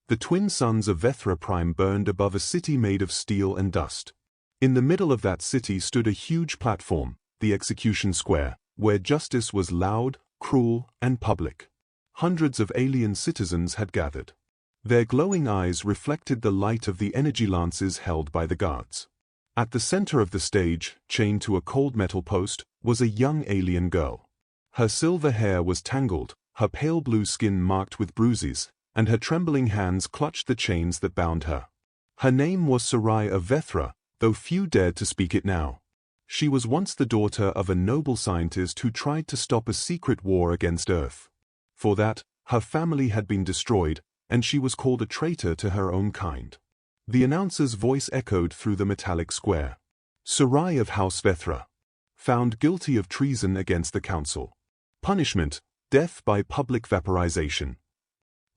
The twin suns of Vethra Prime burned above a city made of steel and dust. In the middle of that city stood a huge platform, the execution square, where justice was loud, cruel, and public. Hundreds of alien citizens had gathered. Their glowing eyes reflected the light of the energy lances held by the guards. At the center of the stage, chained to a cold metal post, was a young alien girl. Her silver hair was tangled, her pale blue skin marked with bruises, and her trembling hands clutched the chains that bound her. Her name was Sarai of Vethra, though few dared to speak it now. She was once the daughter of a noble scientist who tried to stop a secret war against Earth. For that, her family had been destroyed, and she was called a traitor to her own kind. The announcer's voice echoed through the metallic square. Sarai of House Vethra. Found guilty of treason against the council. Punishment, death by public vaporization.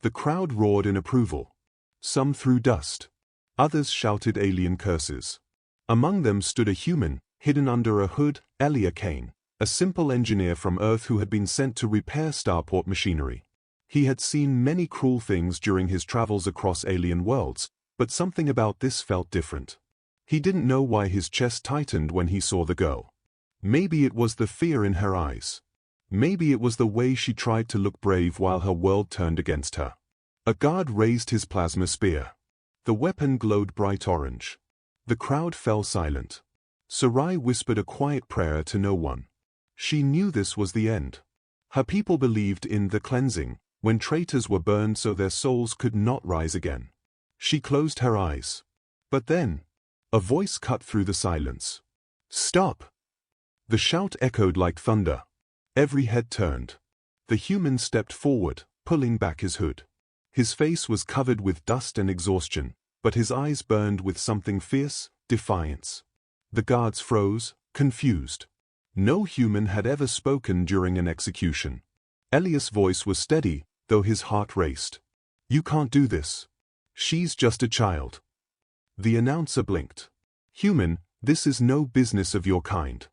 The crowd roared in approval. Some threw dust. Others shouted alien curses. Among them stood a human, hidden under a hood, Elia Kane, a simple engineer from Earth who had been sent to repair starport machinery. He had seen many cruel things during his travels across alien worlds, but something about this felt different. He didn't know why his chest tightened when he saw the girl. Maybe it was the fear in her eyes. Maybe it was the way she tried to look brave while her world turned against her. A guard raised his plasma spear. The weapon glowed bright orange. The crowd fell silent. Sarai whispered a quiet prayer to no one. She knew this was the end. Her people believed in the cleansing, when traitors were burned so their souls could not rise again. She closed her eyes. But then, a voice cut through the silence. "Stop!" The shout echoed like thunder. Every head turned. The human stepped forward, pulling back his hood. His face was covered with dust and exhaustion, but his eyes burned with something fierce, defiance. The guards froze, confused. No human had ever spoken during an execution. Elias' voice was steady, though his heart raced. "You can't do this. She's just a child." The announcer blinked. "Human, this is no business of your kind."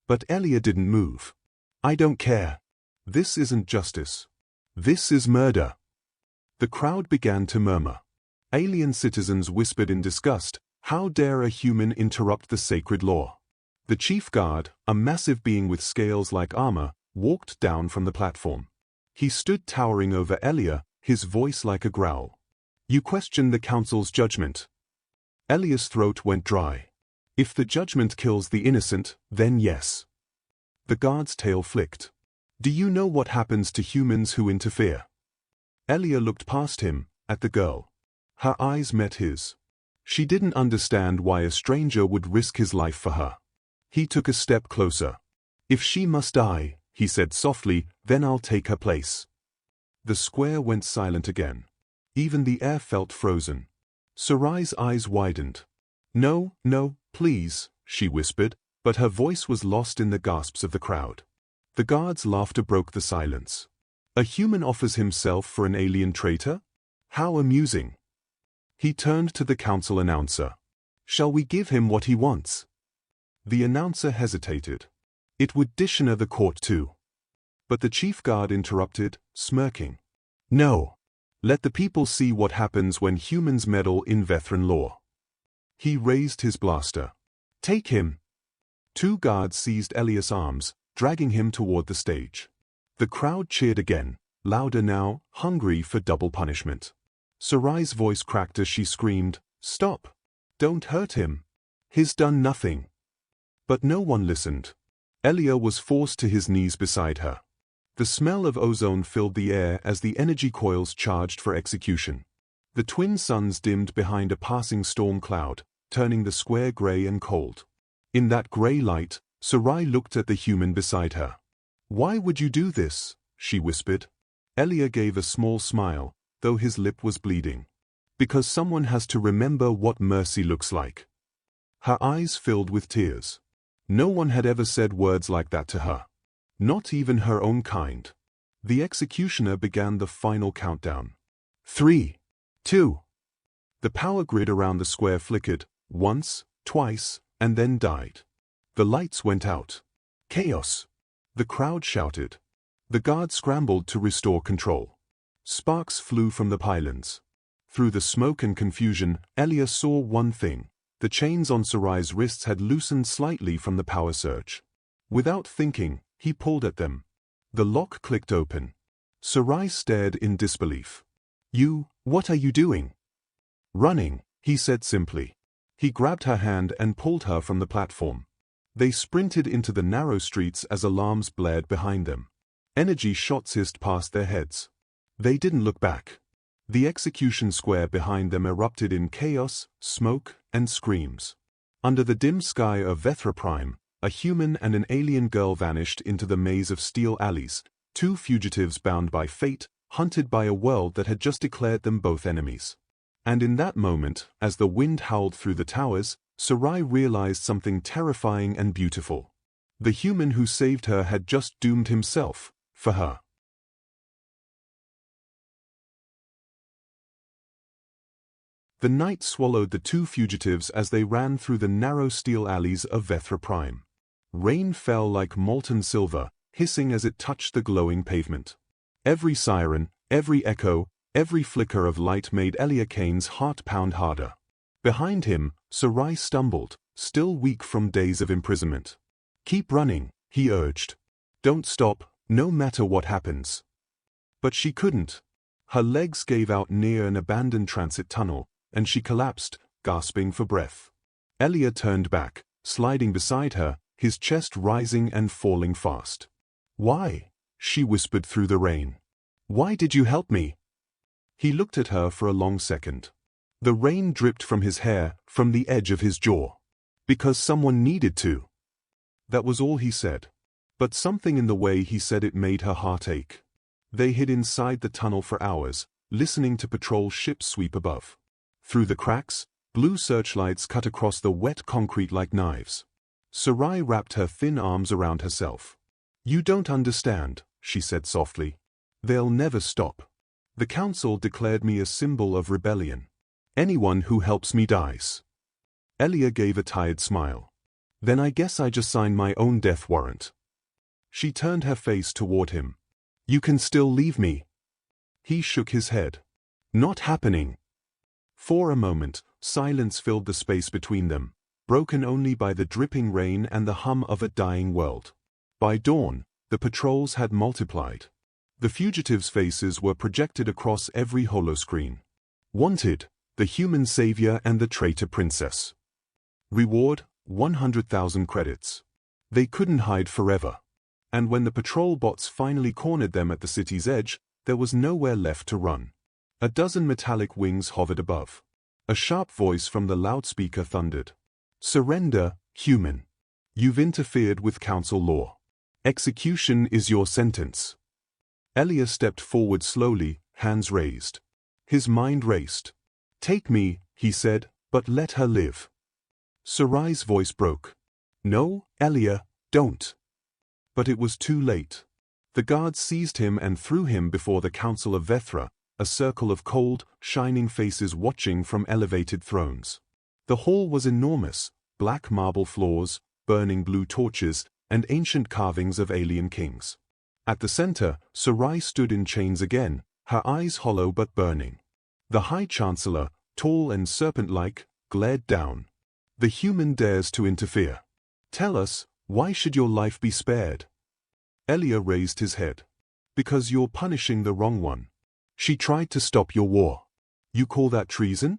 But Elia didn't move. "I don't care. This isn't justice. This is murder." The crowd began to murmur. Alien citizens whispered in disgust, "How dare a human interrupt the sacred law?" The chief guard, a massive being with scales like armor, walked down from the platform. He stood towering over Elia, his voice like a growl. "You question the council's judgment." Elia's throat went dry. "If the judgment kills the innocent, then yes." The guard's tail flicked. "Do you know what happens to humans who interfere?" Elia looked past him, at the girl. Her eyes met his. She didn't understand why a stranger would risk his life for her. He took a step closer. "If she must die," he said softly, "then I'll take her place." The square went silent again. Even the air felt frozen. Sarai's eyes widened. "No, no, please," she whispered, but her voice was lost in the gasps of the crowd. The guards' laughter broke the silence. "A human offers himself for an alien traitor? How amusing." He turned to the council announcer. "Shall we give him what he wants?" The announcer hesitated. "It would dishonor the court too." But the chief guard interrupted, smirking. "No. Let the people see what happens when humans meddle in Vethran law." He raised his blaster. "Take him." Two guards seized Elias' arms, dragging him toward the stage. The crowd cheered again, louder now, hungry for double punishment. Sarai's voice cracked as she screamed, "Stop! Don't hurt him. He's done nothing." But no one listened. Elia was forced to his knees beside her. The smell of ozone filled the air as the energy coils charged for execution. The twin suns dimmed behind a passing storm cloud, turning the square gray and cold. In that gray light, Sarai looked at the human beside her. "Why would you do this?" she whispered. Elia gave a small smile, though his lip was bleeding. "Because someone has to remember what mercy looks like." Her eyes filled with tears. No one had ever said words like that to her. Not even her own kind. The executioner began the final countdown. 3, 2. The power grid around the square flickered, once, twice, and then died. The lights went out. Chaos. The crowd shouted. The guard scrambled to restore control. Sparks flew from the pylons. Through the smoke and confusion, Elia saw one thing. The chains on Sarai's wrists had loosened slightly from the power surge. Without thinking, he pulled at them. The lock clicked open. Sarai stared in disbelief. What are you doing? Running, he said simply. He grabbed her hand and pulled her from the platform. They sprinted into the narrow streets as alarms blared behind them. Energy shots hissed past their heads. They didn't look back. The execution square behind them erupted in chaos, smoke, and screams. Under the dim sky of Vethra Prime, a human and an alien girl vanished into the maze of steel alleys, two fugitives bound by fate, hunted by a world that had just declared them both enemies. And in that moment, as the wind howled through the towers, Sarai realized something terrifying and beautiful. The human who saved her had just doomed himself, for her. The night swallowed the two fugitives as they ran through the narrow steel alleys of Vethra Prime. Rain fell like molten silver, hissing as it touched the glowing pavement. Every siren, every echo, every flicker of light made Elia Kane's heart pound harder. Behind him, Sarai stumbled, still weak from days of imprisonment. "Keep running," he urged. "Don't stop, no matter what happens." But she couldn't. Her legs gave out near an abandoned transit tunnel, and she collapsed, gasping for breath. Elia turned back, sliding beside her, his chest rising and falling fast. "Why?" she whispered through the rain. "Why did you help me?" He looked at her for a long second. The rain dripped from his hair, from the edge of his jaw. "Because someone needed to." That was all he said. But something in the way he said it made her heart ache. They hid inside the tunnel for hours, listening to patrol ships sweep above. Through the cracks, blue searchlights cut across the wet concrete like knives. Sarai wrapped her thin arms around herself. "You don't understand," she said softly. "They'll never stop. The council declared me a symbol of rebellion. Anyone who helps me dies." Elia gave a tired smile. "Then I guess I just signed my own death warrant." She turned her face toward him. "You can still leave me." He shook his head. "Not happening." For a moment, silence filled the space between them, broken only by the dripping rain and the hum of a dying world. By dawn, the patrols had multiplied. The fugitives' faces were projected across every holoscreen. Wanted, the human savior and the traitor princess. Reward, 100,000 credits. They couldn't hide forever. And when the patrol bots finally cornered them at the city's edge, there was nowhere left to run. A dozen metallic wings hovered above. A sharp voice from the loudspeaker thundered. "Surrender, human. You've interfered with council law. Execution is your sentence." Elia stepped forward slowly, hands raised. His mind raced. "Take me," he said, "but let her live." Sarai's voice broke. "No, Elia, don't." But it was too late. The guards seized him and threw him before the Council of Vethra, a circle of cold, shining faces watching from elevated thrones. The hall was enormous, black marble floors, burning blue torches, and ancient carvings of alien kings. At the center, Sarai stood in chains again, her eyes hollow but burning. The High Chancellor, tall and serpent-like, glared down. "The human dares to interfere. Tell us, why should your life be spared?" Elia raised his head. "Because you're punishing the wrong one. She tried to stop your war. You call that treason?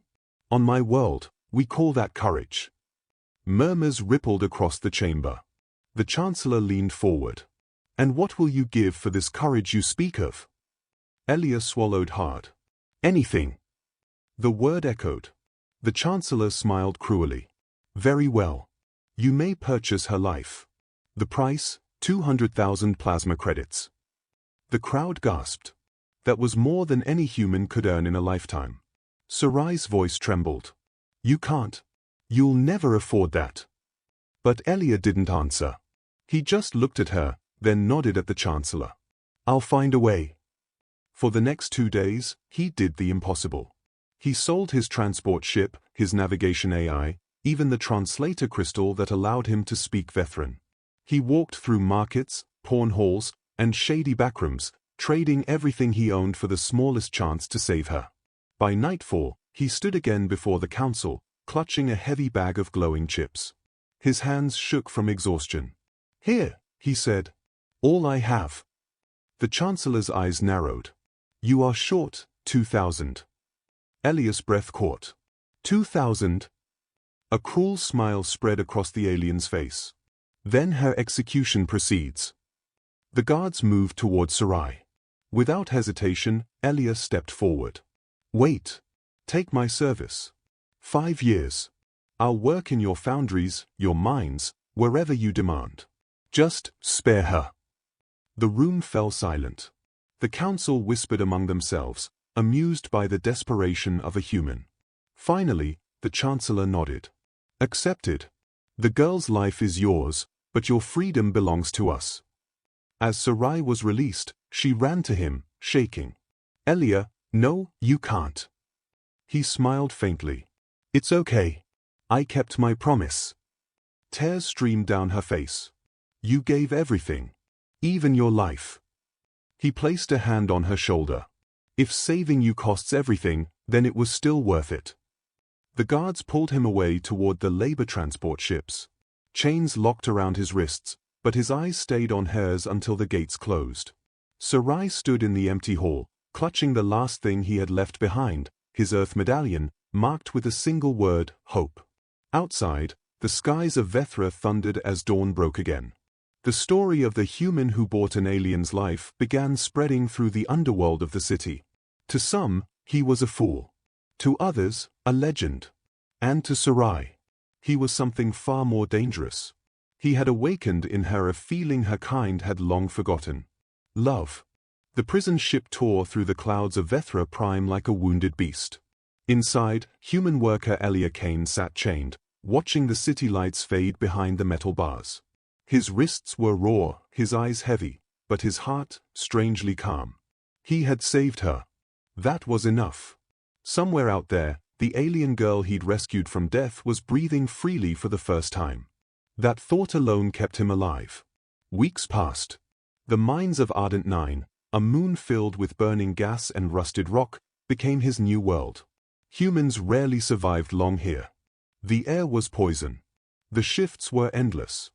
On my world, we call that courage." Murmurs rippled across the chamber. The Chancellor leaned forward. "And what will you give for this courage you speak of?" Elia swallowed hard. "Anything." The word echoed. The Chancellor smiled cruelly. "Very well. You may purchase her life. The price, 200,000 plasma credits." The crowd gasped. That was more than any human could earn in a lifetime. Sarai's voice trembled. "You can't. You'll never afford that." But Elia didn't answer. He just looked at her, then nodded at the Chancellor. "I'll find a way." For the next 2 days, he did the impossible. He sold his transport ship, his navigation AI, even the translator crystal that allowed him to speak Vethran. He walked through markets, pawn halls, and shady backrooms, trading everything he owned for the smallest chance to save her. By nightfall, he stood again before the council, clutching a heavy bag of glowing chips. His hands shook from exhaustion. "Here," he said. "All I have." The Chancellor's eyes narrowed. "You are short, 2,000. Elias' breath caught. 2,000? A cruel smile spread across the alien's face. Then her execution proceeds. The guards moved toward Sarai. Without hesitation, Elias stepped forward. "Wait. Take my service. 5 years. I'll work in your foundries, your mines, wherever you demand. Just spare her." The room fell silent. The council whispered among themselves, amused by the desperation of a human. Finally, the Chancellor nodded. "Accepted. The girl's life is yours, but your freedom belongs to us." As Sarai was released, she ran to him, shaking. "Elia, no, you can't." He smiled faintly. "It's okay. I kept my promise." Tears streamed down her face. "You gave everything. Even your life." He placed a hand on her shoulder. "If saving you costs everything, then it was still worth it." The guards pulled him away toward the labor transport ships. Chains locked around his wrists, but his eyes stayed on hers until the gates closed. Sarai stood in the empty hall, clutching the last thing he had left behind, his earth medallion, marked with a single word, hope. Outside, the skies of Vethra thundered as dawn broke again. The story of the human who bought an alien's life began spreading through the underworld of the city. To some, he was a fool. To others, a legend. And to Sarai, he was something far more dangerous. He had awakened in her a feeling her kind had long forgotten. Love. The prison ship tore through the clouds of Vethra Prime like a wounded beast. Inside, human worker Elia Kane sat chained, watching the city lights fade behind the metal bars. His wrists were raw, his eyes heavy, but his heart strangely calm. He had saved her. That was enough. Somewhere out there, the alien girl he'd rescued from death was breathing freely for the first time. That thought alone kept him alive. Weeks passed. The mines of Ardent 9, a moon filled with burning gas and rusted rock, became his new world. Humans rarely survived long here. The air was poison. The shifts were endless.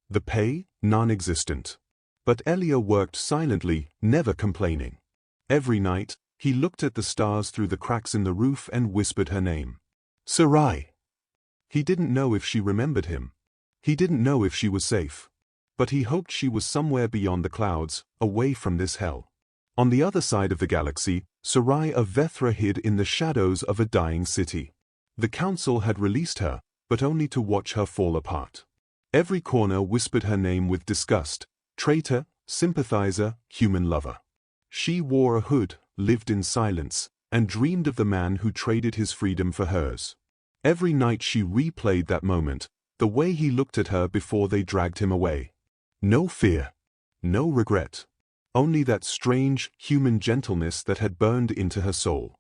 The pay, non-existent. But Elia worked silently, never complaining. Every night, he looked at the stars through the cracks in the roof and whispered her name. Sarai. He didn't know if she remembered him. He didn't know if she was safe. But he hoped she was somewhere beyond the clouds, away from this hell. On the other side of the galaxy, Sarai of Vethra hid in the shadows of a dying city. The council had released her, but only to watch her fall apart. Every corner whispered her name with disgust: traitor, sympathizer, human lover. She wore a hood, lived in silence, and dreamed of the man who traded his freedom for hers. Every night she replayed that moment, the way he looked at her before they dragged him away. No fear. No regret. Only that strange, human gentleness that had burned into her soul.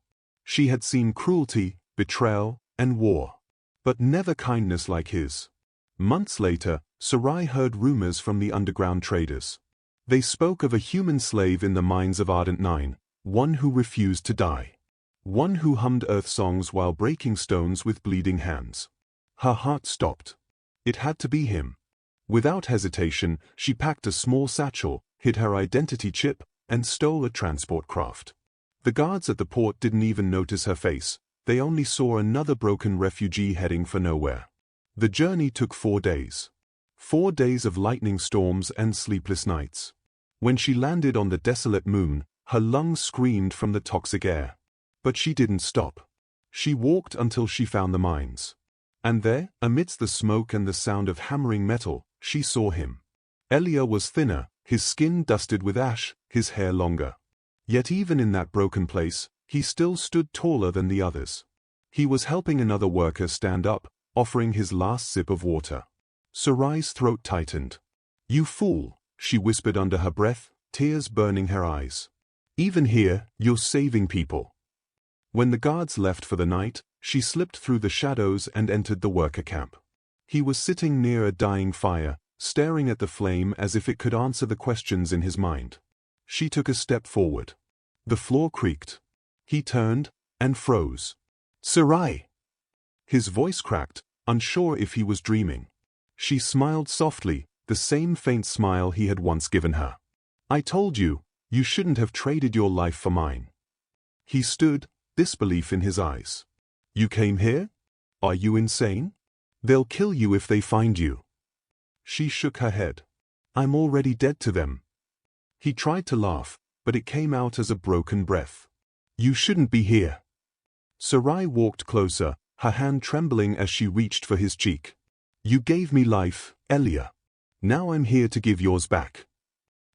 She had seen cruelty, betrayal, and war. But never kindness like his. Months later, Sarai heard rumors from the underground traders. They spoke of a human slave in the mines of Ardent 9, one who refused to die. One who hummed earth songs while breaking stones with bleeding hands. Her heart stopped. It had to be him. Without hesitation, she packed a small satchel, hid her identity chip, and stole a transport craft. The guards at the port didn't even notice her face. They only saw another broken refugee heading for nowhere. The journey took 4 days. 4 days of lightning storms and sleepless nights. When she landed on the desolate moon, her lungs screamed from the toxic air. But she didn't stop. She walked until she found the mines. And there, amidst the smoke and the sound of hammering metal, she saw him. Elia was thinner, his skin dusted with ash, his hair longer. Yet even in that broken place, he still stood taller than the others. He was helping another worker stand up, offering his last sip of water. Sarai's throat tightened. "You fool," she whispered under her breath, tears burning her eyes. "Even here, you're saving people." When the guards left for the night, she slipped through the shadows and entered the worker camp. He was sitting near a dying fire, staring at the flame as if it could answer the questions in his mind. She took a step forward. The floor creaked. He turned, and froze. "Sarai!" His voice cracked, unsure if he was dreaming. She smiled softly, the same faint smile he had once given her. "I told you, you shouldn't have traded your life for mine." He stood, disbelief in his eyes. "You came here? Are you insane? They'll kill you if they find you." She shook her head. "I'm already dead to them." He tried to laugh, but it came out as a broken breath. "You shouldn't be here." Sarai walked closer, her hand trembling as she reached for his cheek. "You gave me life, Elia. Now I'm here to give yours back."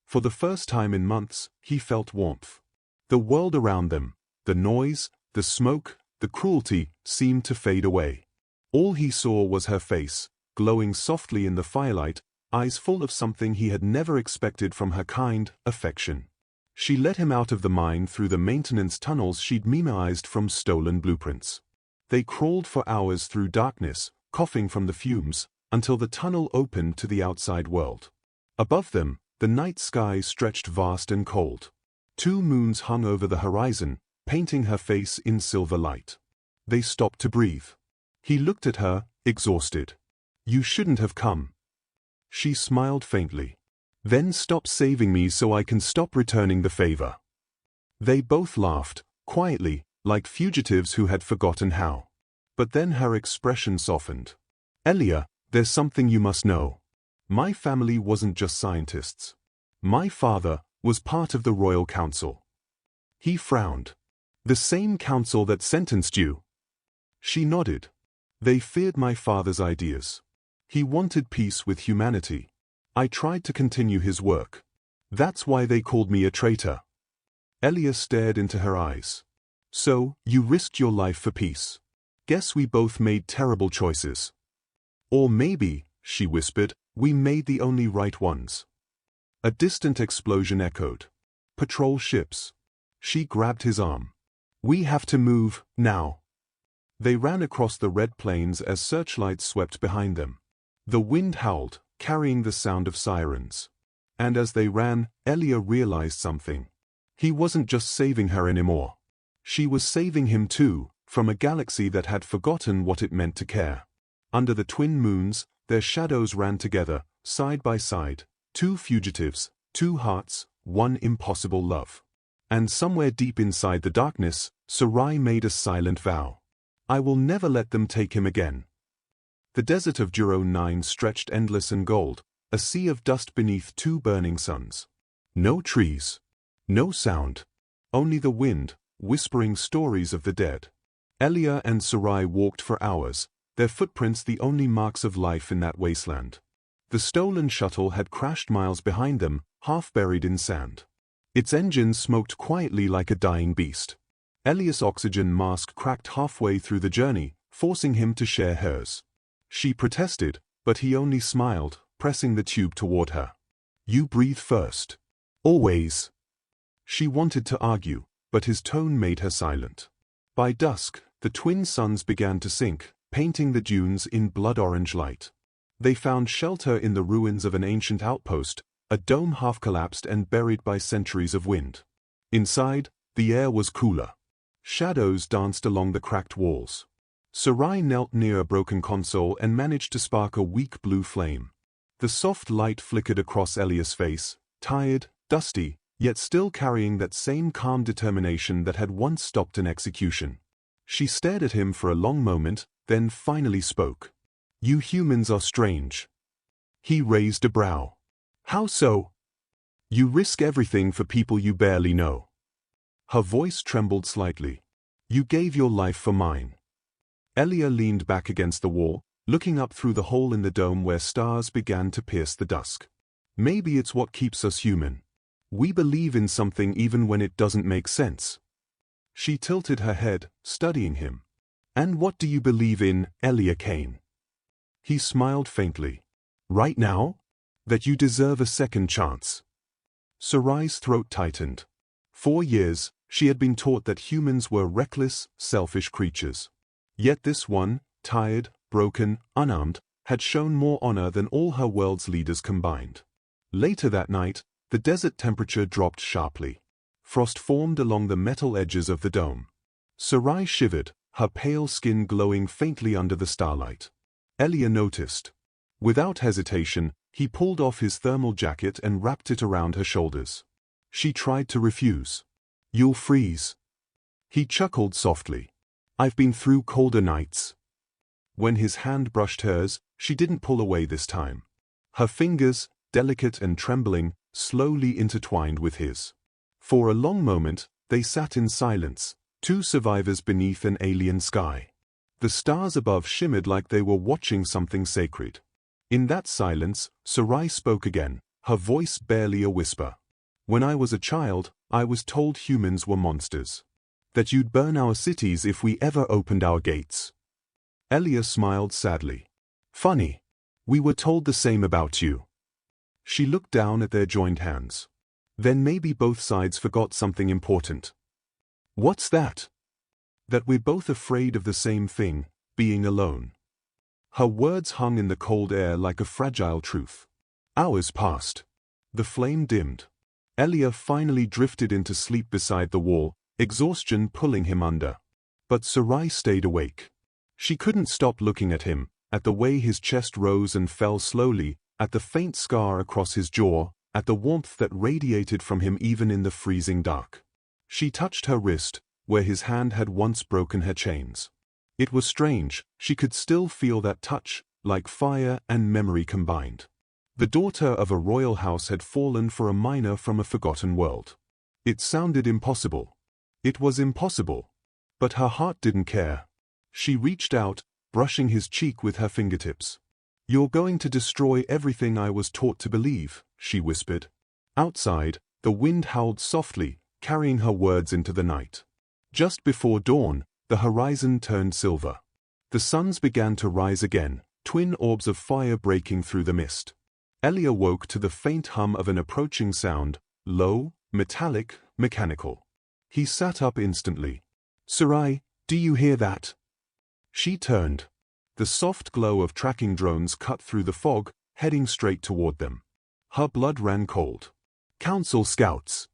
For the first time in months, he felt warmth. The world around them, the noise, the smoke, the cruelty, seemed to fade away. All he saw was her face, glowing softly in the firelight, eyes full of something he had never expected from her kind, affection. She led him out of the mine through the maintenance tunnels she'd memorized from stolen blueprints. They crawled for hours through darkness, coughing from the fumes, until the tunnel opened to the outside world. Above them, the night sky stretched vast and cold. 2 moons hung over the horizon, painting her face in silver light. They stopped to breathe. He looked at her, exhausted. "You shouldn't have come." She smiled faintly. "Then stop saving me so I can stop returning the favor." They both laughed, quietly, like fugitives who had forgotten how. But then her expression softened. "Elia, there's something you must know. My family wasn't just scientists. My father was part of the Royal Council." He frowned. "The same council that sentenced you?" She nodded. "They feared my father's ideas. He wanted peace with humanity. I tried to continue his work. That's why they called me a traitor." Elia stared into her eyes. "So, you risked your life for peace. Guess we both made terrible choices." "Or maybe," she whispered, "we made the only right ones." A distant explosion echoed. "Patrol ships." She grabbed his arm. "We have to move, now." They ran across the red plains as searchlights swept behind them. The wind howled, carrying the sound of sirens. And as they ran, Elia realized something. He wasn't just saving her anymore. She was saving him too, from a galaxy that had forgotten what it meant to care. Under the twin moons, their shadows ran together, side by side, 2 fugitives, 2 hearts, 1 impossible love. And somewhere deep inside the darkness, Sarai made a silent vow. "I will never let them take him again." The desert of Duro 9 stretched endless and gold, a sea of dust beneath 2 burning suns. No trees. No sound. Only the wind, whispering stories of the dead. Elia and Sarai walked for hours, their footprints the only marks of life in that wasteland. The stolen shuttle had crashed miles behind them, half buried in sand. Its engines smoked quietly like a dying beast. Elia's oxygen mask cracked halfway through the journey, forcing him to share hers. She protested, but he only smiled, pressing the tube toward her. "You breathe first. Always." She wanted to argue, but his tone made her silent. By dusk, the twin suns began to sink, painting the dunes in blood-orange light. They found shelter in the ruins of an ancient outpost, a dome half-collapsed and buried by centuries of wind. Inside, the air was cooler. Shadows danced along the cracked walls. Sarai knelt near a broken console and managed to spark a weak blue flame. The soft light flickered across Elia's face, tired, dusty, yet still carrying that same calm determination that had once stopped an execution. She stared at him for a long moment, then finally spoke. "You humans are strange." He raised a brow. "How so?" "You risk everything for people you barely know." Her voice trembled slightly. "You gave your life for mine." Elia leaned back against the wall, looking up through the hole in the dome where stars began to pierce the dusk. "Maybe it's what keeps us human. We believe in something even when it doesn't make sense." She tilted her head, studying him. "And what do you believe in, Elia Kane?" He smiled faintly. "Right now? That you deserve a second chance." Sarai's throat tightened. 4 years, she had been taught that humans were reckless, selfish creatures. Yet this one, tired, broken, unarmed, had shown more honor than all her world's leaders combined. Later that night, the desert temperature dropped sharply. Frost formed along the metal edges of the dome. Sarai shivered, her pale skin glowing faintly under the starlight. Elia noticed. Without hesitation, he pulled off his thermal jacket and wrapped it around her shoulders. She tried to refuse. "You'll freeze." He chuckled softly. "I've been through colder nights." When his hand brushed hers, she didn't pull away this time. Her fingers, delicate and trembling, slowly intertwined with his. For a long moment, they sat in silence, two survivors beneath an alien sky. The stars above shimmered like they were watching something sacred. In that silence, Sarai spoke again, her voice barely a whisper. "When I was a child, I was told humans were monsters. That you'd burn our cities if we ever opened our gates." Elia smiled sadly. "Funny. We were told the same about you." She looked down at their joined hands. "Then maybe both sides forgot something important." "What's that?" "That we're both afraid of the same thing, being alone." Her words hung in the cold air like a fragile truth. Hours passed. The flame dimmed. Elia finally drifted into sleep beside the wall, exhaustion pulling him under. But Sarai stayed awake. She couldn't stop looking at him, at the way his chest rose and fell slowly, at the faint scar across his jaw, at the warmth that radiated from him even in the freezing dark. She touched her wrist, where his hand had once broken her chains. It was strange, she could still feel that touch, like fire and memory combined. The daughter of a royal house had fallen for a miner from a forgotten world. It sounded impossible. It was impossible. But her heart didn't care. She reached out, brushing his cheek with her fingertips. "You're going to destroy everything I was taught to believe," she whispered. Outside, the wind howled softly, carrying her words into the night. Just before dawn, the horizon turned silver. The suns began to rise again, twin orbs of fire breaking through the mist. Elia woke to the faint hum of an approaching sound, low, metallic, mechanical. He sat up instantly. "Sarai, do you hear that?" She turned. The soft glow of tracking drones cut through the fog, heading straight toward them. Her blood ran cold. "Council scouts."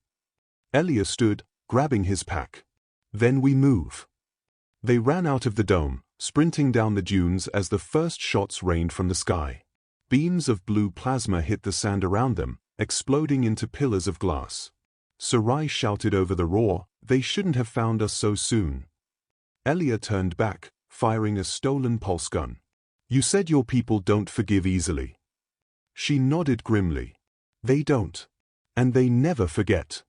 Elia stood, grabbing his pack. "Then we move." They ran out of the dome, sprinting down the dunes as the first shots rained from the sky. Beams of blue plasma hit the sand around them, exploding into pillars of glass. Sarai shouted over the roar, "They shouldn't have found us so soon." Elia turned back, firing a stolen pulse gun. "You said your people don't forgive easily." She nodded grimly. "They don't. And they never forget."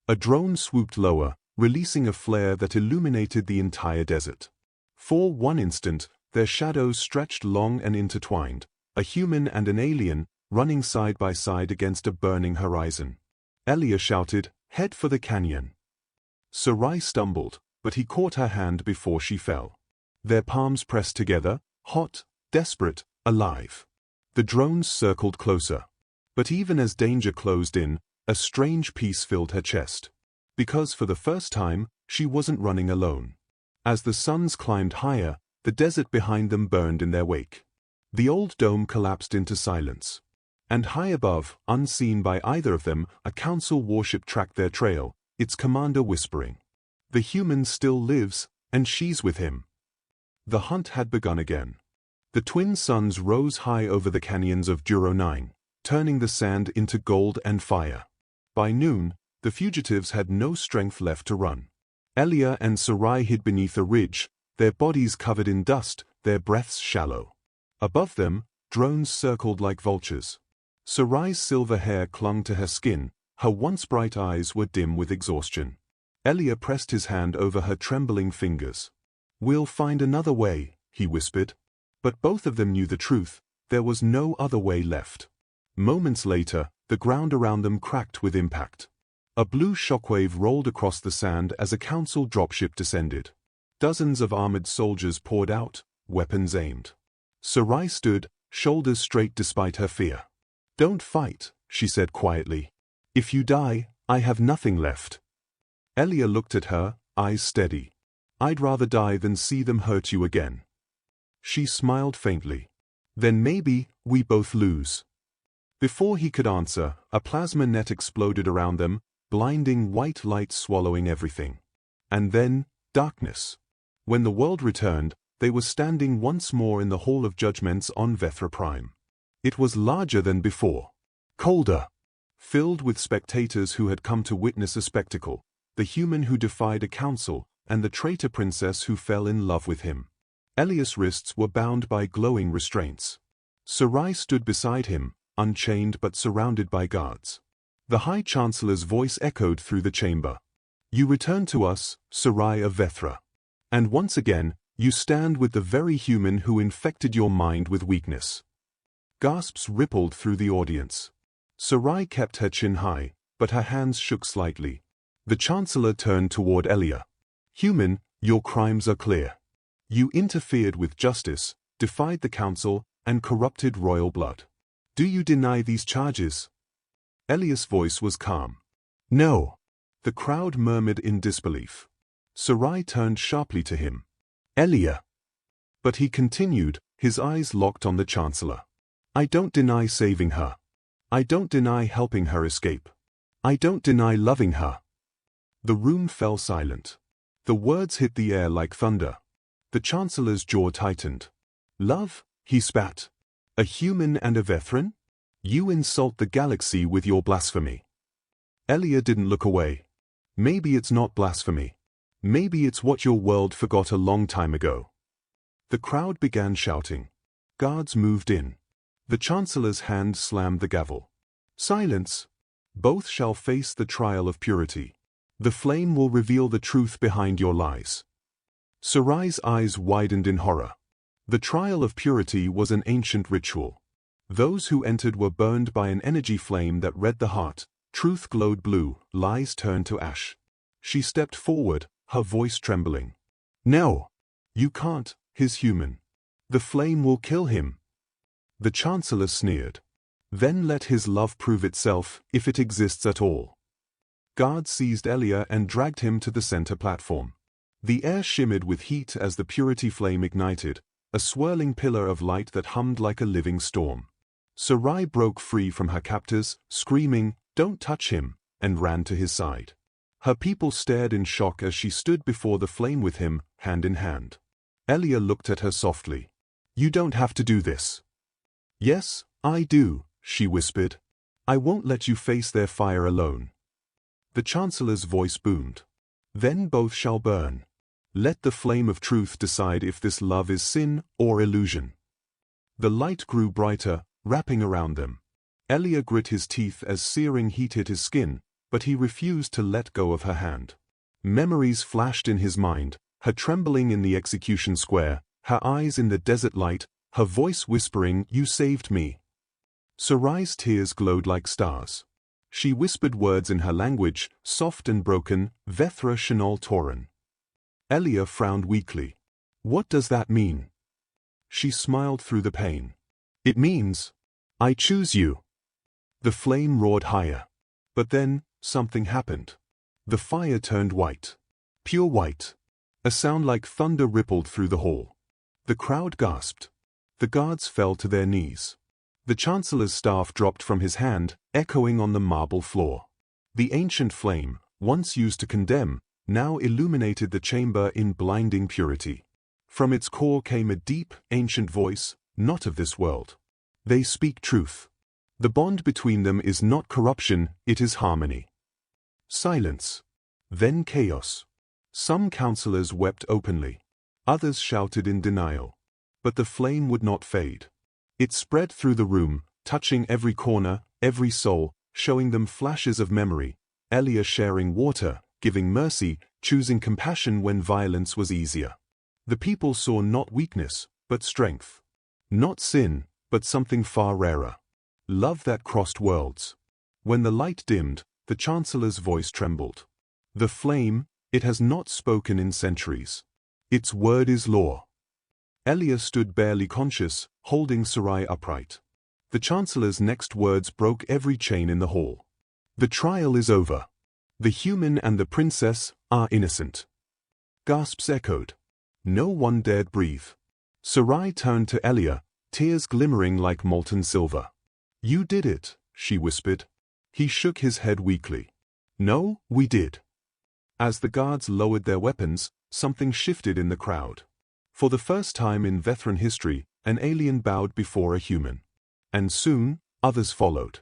A drone swooped lower, releasing a flare that illuminated the entire desert. For one instant, their shadows stretched long and intertwined, a human and an alien, running side by side against a burning horizon. Elia shouted, "Head for the canyon." Sarai stumbled, but he caught her hand before she fell. Their palms pressed together, hot, desperate, alive. The drones circled closer. But even as danger closed in, a strange peace filled her chest. Because for the first time, she wasn't running alone. As the suns climbed higher, the desert behind them burned in their wake. The old dome collapsed into silence. And high above, unseen by either of them, a council warship tracked their trail, its commander whispering, "The human still lives, and she's with him." The hunt had begun again. The twin suns rose high over the canyons of Duro 9, turning the sand into gold and fire. By noon, the fugitives had no strength left to run. Elia and Sarai hid beneath a ridge, their bodies covered in dust, their breaths shallow. Above them, drones circled like vultures. Sarai's silver hair clung to her skin, her once bright eyes were dim with exhaustion. Elia pressed his hand over her trembling fingers. "We'll find another way," he whispered. But both of them knew the truth, there was no other way left. Moments later, the ground around them cracked with impact. A blue shockwave rolled across the sand as a council dropship descended. Dozens of armored soldiers poured out, weapons aimed. Sarai stood, shoulders straight despite her fear. "Don't fight," she said quietly. "If you die, I have nothing left." Elia looked at her, eyes steady. "I'd rather die than see them hurt you again." She smiled faintly. "Then maybe we both lose." Before he could answer, a plasma net exploded around them, blinding white light swallowing everything. And then, darkness. When the world returned, they were standing once more in the Hall of Judgments on Vethra Prime. It was larger than before, colder, filled with spectators who had come to witness a spectacle, the human who defied a council, and the traitor princess who fell in love with him. Elias' wrists were bound by glowing restraints. Sarai stood beside him, unchained but surrounded by guards. The High Chancellor's voice echoed through the chamber. You return to us, Sarai of Vethra. And once again, you stand with the very human who infected your mind with weakness. Gasps rippled through the audience. Sarai kept her chin high, but her hands shook slightly. The Chancellor turned toward Elia. Human, your crimes are clear. You interfered with justice, defied the council, and corrupted royal blood. Do you deny these charges? Elias' voice was calm. No. The crowd murmured in disbelief. Sarai turned sharply to him. Elia. But he continued, his eyes locked on the Chancellor. I don't deny saving her. I don't deny helping her escape. I don't deny loving her. The room fell silent. The words hit the air like thunder. The Chancellor's jaw tightened. Love? He spat. A human and a Vethran? You insult the galaxy with your blasphemy. Elia didn't look away. Maybe it's not blasphemy. Maybe it's what your world forgot a long time ago. The crowd began shouting. Guards moved in. The Chancellor's hand slammed the gavel. Silence. Both shall face the trial of purity. The flame will reveal the truth behind your lies. Sarai's eyes widened in horror. The trial of purity was an ancient ritual. Those who entered were burned by an energy flame that read the heart. Truth glowed blue, lies turned to ash. She stepped forward, her voice trembling. No. You can't, he's human. The flame will kill him. The Chancellor sneered. Then let his love prove itself, if it exists at all. Guards seized Elia and dragged him to the center platform. The air shimmered with heat as the purity flame ignited, a swirling pillar of light that hummed like a living storm. Sarai broke free from her captors, screaming, "Don't touch him," and ran to his side. Her people stared in shock as she stood before the flame with him, hand in hand. Elia looked at her softly. You don't have to do this. Yes, I do, she whispered. I won't let you face their fire alone. The Chancellor's voice boomed. Then both shall burn. Let the flame of truth decide if this love is sin or illusion. The light grew brighter, wrapping around them. Elia grit his teeth as searing heat hit his skin, but he refused to let go of her hand. Memories flashed in his mind, her trembling in the execution square, her eyes in the desert light, her voice whispering, "You saved me." Sarai's tears glowed like stars. She whispered words in her language, soft and broken, Vethra Shanol Toran. Elia frowned weakly. What does that mean? She smiled through the pain. It means, I choose you. The flame roared higher. But then, something happened. The fire turned white. Pure white. A sound like thunder rippled through the hall. The crowd gasped. The guards fell to their knees. The Chancellor's staff dropped from his hand, echoing on the marble floor. The ancient flame, once used to condemn, now illuminated the chamber in blinding purity. From its core came a deep, ancient voice, not of this world. They speak truth. The bond between them is not corruption, it is harmony. Silence. Then chaos. Some counselors wept openly. Others shouted in denial. But the flame would not fade. It spread through the room, touching every corner, every soul, showing them flashes of memory. Elia sharing water, giving mercy, choosing compassion when violence was easier. The people saw not weakness, but strength. Not sin, but something far rarer. Love that crossed worlds. When the light dimmed, the Chancellor's voice trembled. The flame, it has not spoken in centuries. Its word is law. Elia stood barely conscious, holding Sarai upright. The Chancellor's next words broke every chain in the hall. The trial is over. The human and the princess are innocent. Gasps echoed. No one dared breathe. Sarai turned to Elia, tears glimmering like molten silver. You did it, she whispered. He shook his head weakly. No, we did. As the guards lowered their weapons, something shifted in the crowd. For the first time in Vethran history, an alien bowed before a human. And soon, others followed.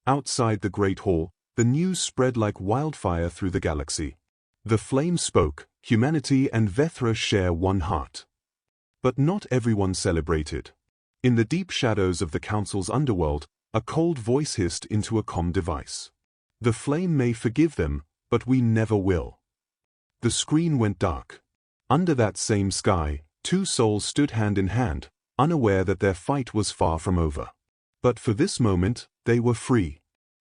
Outside the Great Hall, the news spread like wildfire through the galaxy. The flame spoke, humanity and Vethra share one heart. But not everyone celebrated. In the deep shadows of the Council's underworld, a cold voice hissed into a comm device. The flame may forgive them, but we never will. The screen went dark. Under that same sky, two souls stood hand in hand, unaware that their fight was far from over. But for this moment, they were free.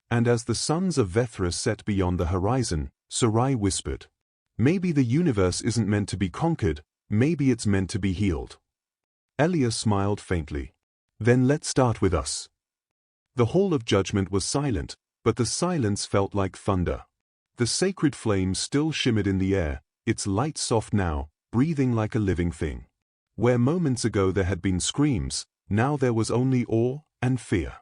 And as the sons of Vethra set beyond the horizon, Sarai whispered, "Maybe the universe isn't meant to be conquered, maybe it's meant to be healed." Elia smiled faintly. "Then let's start with us." The Hall of Judgment was silent, but the silence felt like thunder. The sacred flame still shimmered in the air, its light soft now, breathing like a living thing. Where moments ago there had been screams, now there was only awe and fear.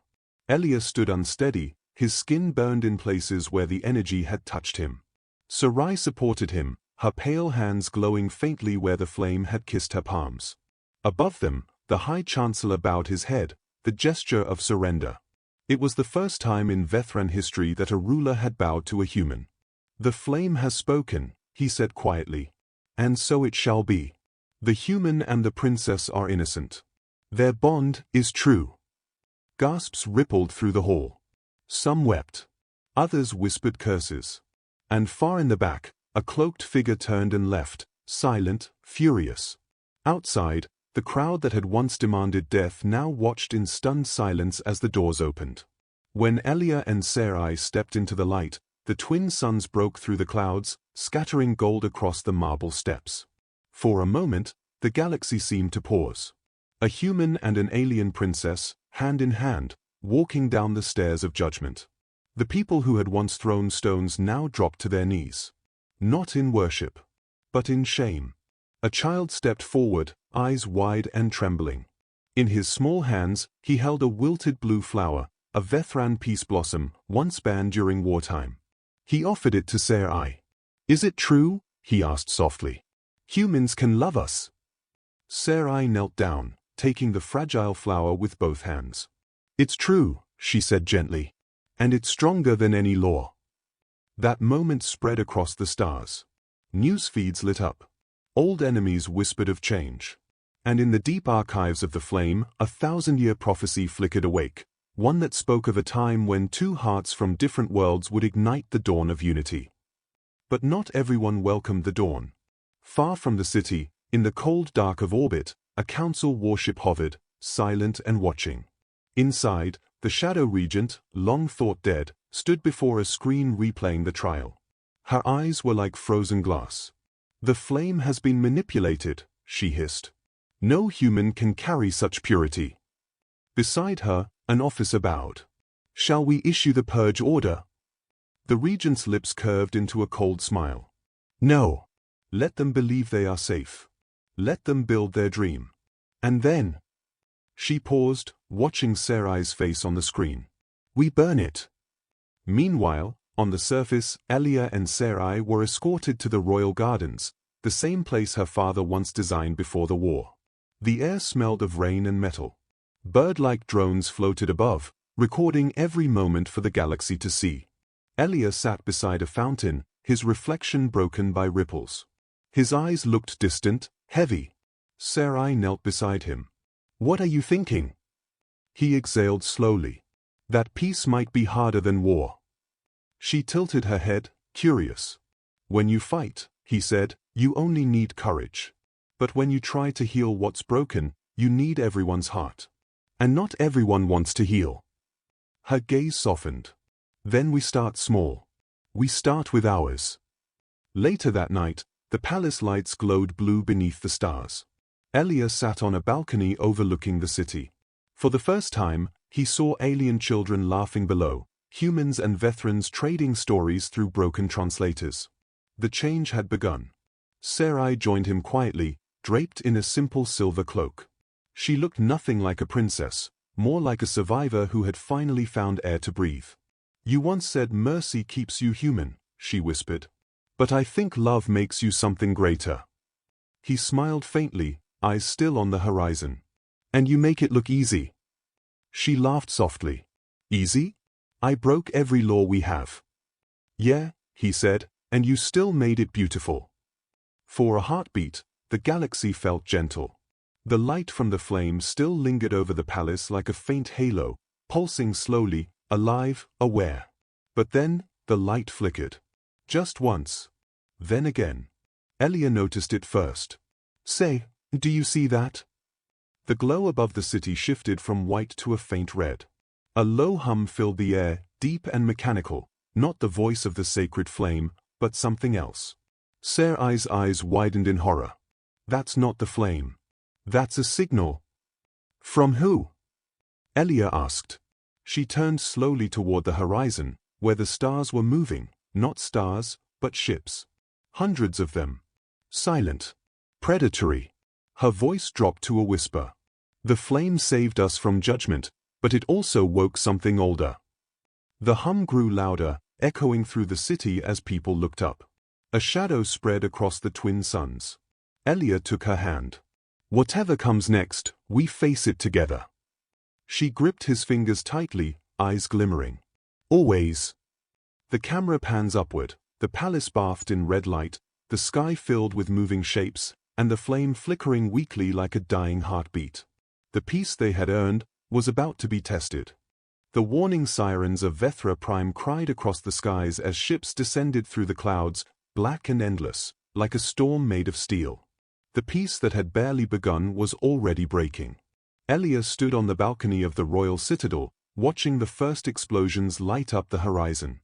Elia stood unsteady, his skin burned in places where the energy had touched him. Sarai supported him, her pale hands glowing faintly where the flame had kissed her palms. Above them, the High Chancellor bowed his head, the gesture of surrender. It was the first time in Vethran history that a ruler had bowed to a human. "The flame has spoken," he said quietly. "And so it shall be. The human and the princess are innocent. Their bond is true." Gasps rippled through the hall. Some wept. Others whispered curses. And far in the back, a cloaked figure turned and left, silent, furious. Outside, the crowd that had once demanded death now watched in stunned silence as the doors opened. When Elia and Sarai stepped into the light, the twin suns broke through the clouds, scattering gold across the marble steps. For a moment, the galaxy seemed to pause. A human and an alien princess, hand in hand, walking down the stairs of judgment. The people who had once thrown stones now dropped to their knees. Not in worship, but in shame. A child stepped forward, eyes wide and trembling. In his small hands, he held a wilted blue flower, a Vethran peace blossom, once banned during wartime. He offered it to Sarai. "Is it true?" he asked softly. "Humans can love us." Sarai knelt down, taking the fragile flower with both hands. "It's true," she said gently. "And it's stronger than any law." That moment spread across the stars. News feeds lit up. Old enemies whispered of change. And in the deep archives of the flame, a 1,000-year prophecy flickered awake, one that spoke of a time when two hearts from different worlds would ignite the dawn of unity. But not everyone welcomed the dawn. Far from the city, in the cold dark of orbit, a council warship hovered, silent and watching. Inside, the Shadow Regent, long thought dead, stood before a screen replaying the trial. Her eyes were like frozen glass. "The flame has been manipulated," she hissed. "No human can carry such purity." Beside her, an officer bowed. "Shall we issue the purge order?" The regent's lips curved into a cold smile. "No. Let them believe they are safe. Let them build their dream. And then—" She paused, watching Sarai's face on the screen. "We burn it." Meanwhile, on the surface, Elia and Sarai were escorted to the royal gardens, the same place her father once designed before the war. The air smelled of rain and metal. Bird-like drones floated above, recording every moment for the galaxy to see. Elia sat beside a fountain, his reflection broken by ripples. His eyes looked distant, heavy. Sarai knelt beside him. "What are you thinking?" He exhaled slowly. "That peace might be harder than war." She tilted her head, curious. "When you fight," he said, "you only need courage. But when you try to heal what's broken, you need everyone's heart. And not everyone wants to heal." Her gaze softened. "Then we start small. We start with ours." Later that night, the palace lights glowed blue beneath the stars. Elia sat on a balcony overlooking the city. For the first time, he saw alien children laughing below, humans and Vethrans trading stories through broken translators. The change had begun. Sarai joined him quietly, draped in a simple silver cloak. She looked nothing like a princess, more like a survivor who had finally found air to breathe. "You once said mercy keeps you human," she whispered. "But I think love makes you something greater." He smiled faintly, eyes still on the horizon. And you make it look easy. She laughed softly. Easy? I broke every law we have. Yeah, he said, and you still made it beautiful. For a heartbeat, the galaxy felt gentle. The light from the flame still lingered over the palace like a faint halo, pulsing slowly, alive, aware. But then, the light flickered. Just once. Then again. Elia noticed it first. Say, do you see that? The glow above the city shifted from white to a faint red. A low hum filled the air, deep and mechanical, not the voice of the sacred flame, but something else. Sarai's eyes widened in horror. That's not the flame. That's a signal. From who? Elia asked. She turned slowly toward the horizon, where the stars were moving, not stars, but ships. Hundreds of them. Silent. Predatory. Her voice dropped to a whisper. The flame saved us from judgment, but it also woke something older. The hum grew louder, echoing through the city as people looked up. A shadow spread across the twin suns. Elia took her hand. Whatever comes next, we face it together. She gripped his fingers tightly, eyes glimmering. Always. The camera pans upward, the palace bathed in red light, the sky filled with moving shapes, and the flame flickering weakly like a dying heartbeat. The peace they had earned was about to be tested. The warning sirens of Vethra Prime cried across the skies as ships descended through the clouds, black and endless, like a storm made of steel. The peace that had barely begun was already breaking. Elia stood on the balcony of the royal citadel, watching the first explosions light up the horizon.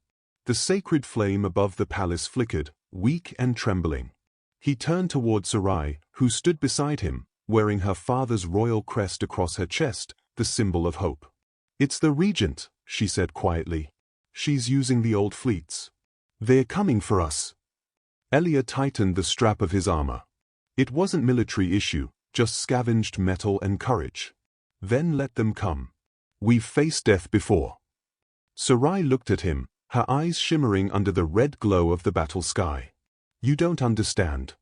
The sacred flame above the palace flickered, weak and trembling. He turned toward Sarai, who stood beside him, wearing her father's royal crest across her chest, the symbol of hope. It's the regent, she said quietly. She's using the old fleets. They're coming for us. Elia tightened the strap of his armor. It wasn't military issue, just scavenged metal and courage. Then let them come. We've faced death before. Sarai looked at him, her eyes shimmering under the red glow of the battle sky. You don't understand.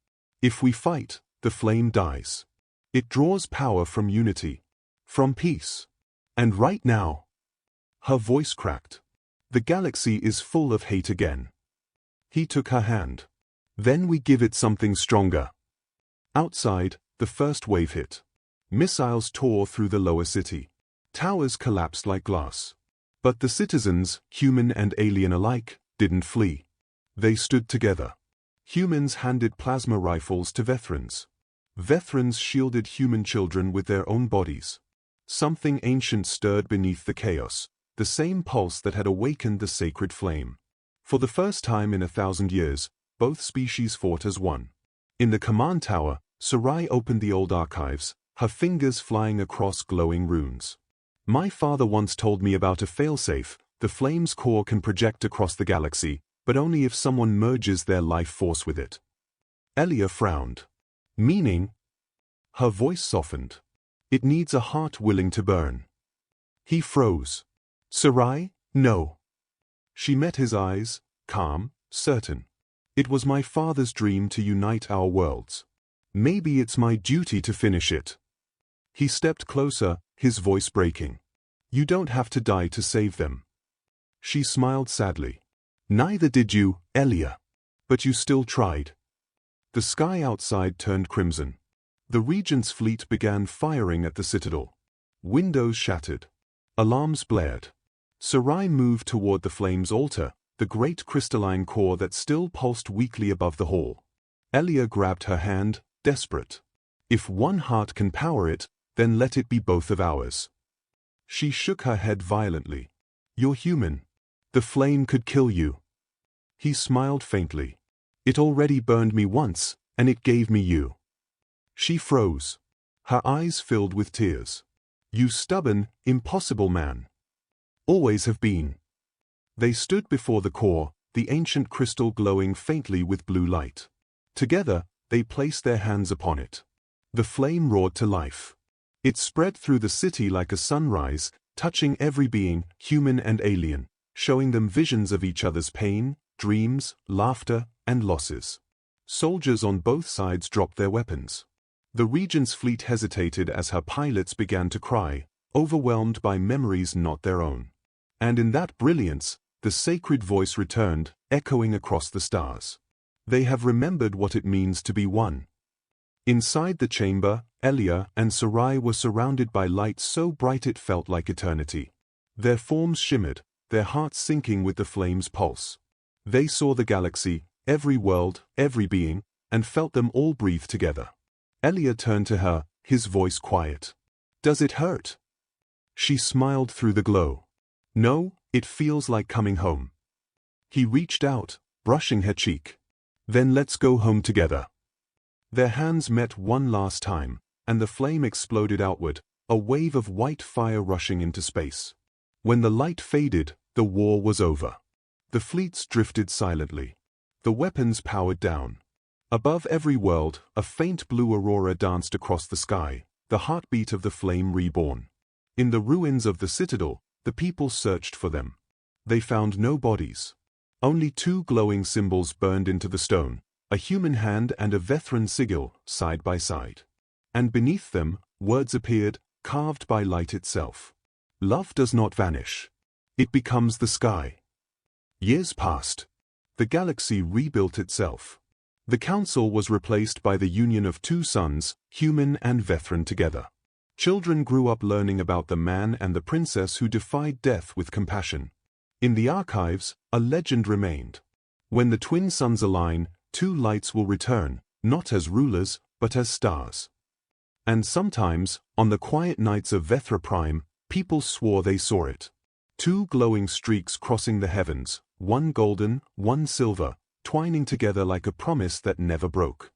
If we fight, the flame dies. It draws power from unity, from peace. And right now, her voice cracked. The galaxy is full of hate again. He took her hand. Then we give it something stronger. Outside, the first wave hit. Missiles tore through the lower city. Towers collapsed like glass. But the citizens, human and alien alike, didn't flee. They stood together. Humans handed plasma rifles to Vethrans. Vethrans shielded human children with their own bodies. Something ancient stirred beneath the chaos, the same pulse that had awakened the sacred flame. For the first time in 1,000 years, both species fought as one. In the command tower, Sarai opened the old archives, her fingers flying across glowing runes. My father once told me about a failsafe. The flame's core can project across the galaxy, but only if someone merges their life force with it. Elia frowned. Meaning? Her voice softened. It needs a heart willing to burn. He froze. Sarai, no. She met his eyes, calm, certain. It was my father's dream to unite our worlds. Maybe it's my duty to finish it. He stepped closer, his voice breaking. You don't have to die to save them. She smiled sadly. Neither did you, Elia. But you still tried. The sky outside turned crimson. The regent's fleet began firing at the citadel. Windows shattered. Alarms blared. Sarai moved toward the flame's altar, the great crystalline core that still pulsed weakly above the hall. Elia grabbed her hand, desperate. If one heart can power it, then let it be both of ours. She shook her head violently. You're human. The flame could kill you. He smiled faintly. It already burned me once, and it gave me you. She froze. Her eyes filled with tears. You stubborn, impossible man. Always have been. They stood before the core, the ancient crystal glowing faintly with blue light. Together, they placed their hands upon it. The flame roared to life. It spread through the city like a sunrise, touching every being, human and alien, showing them visions of each other's pain, dreams, laughter, and losses. Soldiers on both sides dropped their weapons. The regent's fleet hesitated as her pilots began to cry, overwhelmed by memories not their own. And in that brilliance, the sacred voice returned, echoing across the stars. They have remembered what it means to be one. Inside the chamber, Elia and Sarai were surrounded by light so bright it felt like eternity. Their forms shimmered, their hearts sinking with the flame's pulse. They saw the galaxy, every world, every being, and felt them all breathe together. Elia turned to her, his voice quiet. "Does it hurt?" She smiled through the glow. "No, it feels like coming home." He reached out, brushing her cheek. "Then let's go home together." Their hands met one last time, and the flame exploded outward, a wave of white fire rushing into space. When the light faded, the war was over. The fleets drifted silently. The weapons powered down. Above every world, a faint blue aurora danced across the sky, the heartbeat of the flame reborn. In the ruins of the citadel, the people searched for them. They found no bodies. Only two glowing symbols burned into the stone, a human hand and a Vethran sigil, side by side. And beneath them, words appeared, carved by light itself. "Love does not vanish. It becomes the sky." Years passed. The galaxy rebuilt itself. The council was replaced by the union of two sons, human and Vethran together. Children grew up learning about the man and the princess who defied death with compassion. In the archives, a legend remained. When the twin suns align, two lights will return, not as rulers, but as stars. And sometimes, on the quiet nights of Vethra Prime, people swore they saw it. Two glowing streaks crossing the heavens, one golden, one silver, twining together like a promise that never broke.